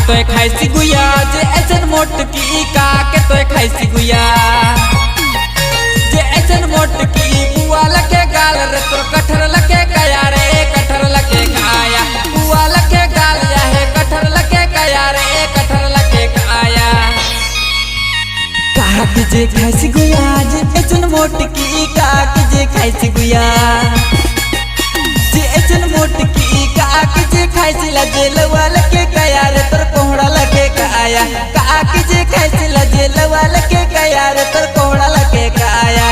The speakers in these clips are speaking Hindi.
तो खाइसी गुया जे ऐसन मोट की का के तो खाइसी गुया जे ऐसन मोट की बुआ लके गाल रे तो कठर लके कया रे कठर लके खाया बुआ लके गाल या है कठर लके कया रे कठर लके खाया का के जे खाइसी गुया जे ऐसन मोट की का के जे खाइसी गुया जे ऐसन मोट की का के जे खाइसी ला जे लवा लके कया रे तोर कोहड़ा लके खाया का के जे खाइसी ला जे लवा लके कया रे तोर कोहड़ा लके खाया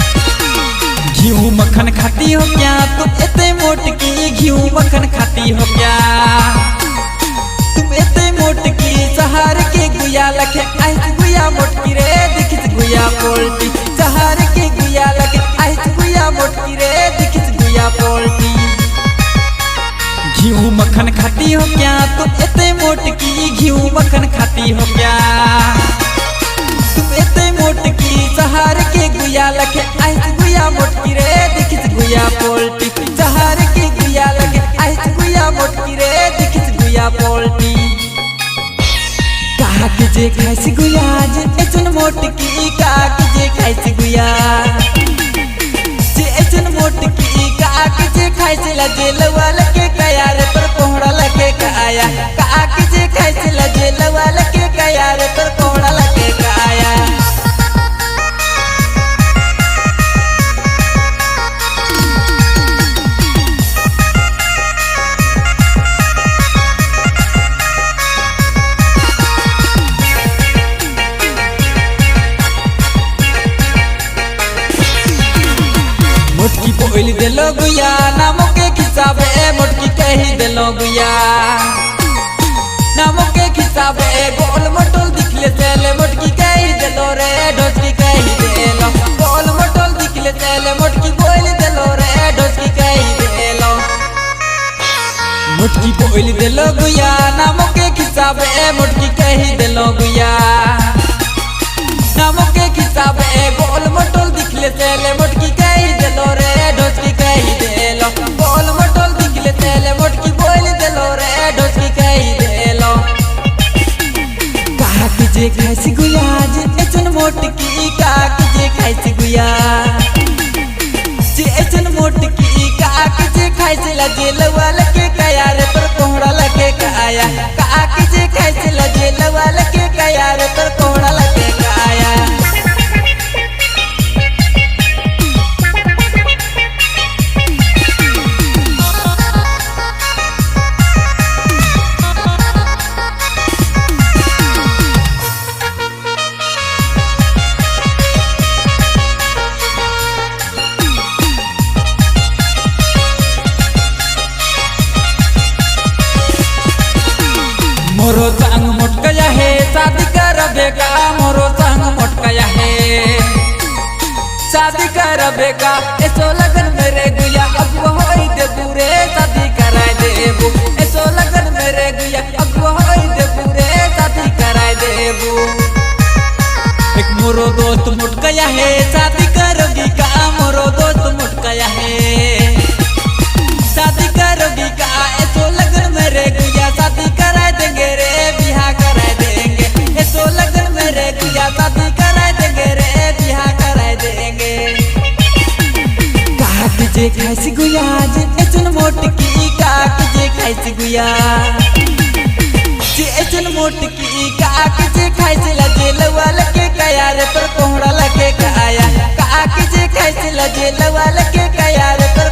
घी मक्खन खाती हो क्या तुम इतने मोट की घी मक्खन खाती हो क्या तुम इतने मोट की सहार के गुया लखे आइस गुया मोटकी रे दिखिस गुया पोल्टी सहार के गुया लखे आइस गुया मोटकी रे दिखिस गुया पोल्टी घी मक्खन खाती हो क्या तुम इतने मोट की घी मक्खन खाती हो क्या तुम इतने मोट की सहार के गुया लखे आइस गुया मोटकी रे दिखिस गुया पोल्टी सहार के गुया लखे आइस गुया मोटकी रे दिखिस गुया पोल्टी का के जे खाइसी गुया जे ऐसन मोट की का के जे खाइसी गुया जे ऐसन मोट की का के जे खाइसी ला जे लवा लके कया रे तोर कोहड़ा लके खाया का के जे खाइसी ला जे लवा लके कया रे तोर कोहड़ा लके खाया मोटकी बोल देलो गुया नामों के खिसाबे मोटकी कही देलो गुया नामों के खिसाबे गोल मोटोल दिखले चले मोटकी कही देलो रे ढोचकी कही देलो गोल मोटोल दिखले चले मोटकी बोल देलो रे ढोचकी कही देलो मोटकी बोल देलो गुया नामों के खिसाबे मोटकी कही देलो गुया नामों के खिसाबे गोल मोटोल दिखले चले मोटकी कही देलो रे ढोचकी कही देलो गोल मोटोल दिखले चले मोटकी बोल देलो रे ढोचकी कही देलो का के जे खाइसी गुया जे ऐसन मोट की का के जे खाइसी गुया जे ऐसन मोट की का के जे खाइसी ला जे लवा लके कया रे तोर कोहड़ा लके खाया का के जे खाइसी ला जे लवा लके कया रे तोर कोहड़ा लके खाया मोरो संग मोटकया है शादी करबेगा मोरो संग मोटकया है शादी करबेगा ऐसो लगन मेरे गुया अब होई दे पूरे शादी कराए देबू ऐसो लगन मेरे गुया अब होई दे पूरे शादी कराए देबू एक मोरो दोस्त मोटकया है शादी करोगी का मोरो दोस्त मोटकया है शादी करोगी का ऐसो लगन मेरे गुया शादी कराए देंगे रे बिहार कराए देंगे ऐसो लगन मेरे गुया शादी कराए देंगे रे बिहार कराए देंगे का के जे खाइसी गुया जे ऐसन मोट की का के जे खाइसी गुया जे ऐसन मोट की का के जे खाइसी ला जे लवा लके कया रे तोर कोहड़ा लके खाया का के जे खाइसी ला जे लवा लके कया रे तोर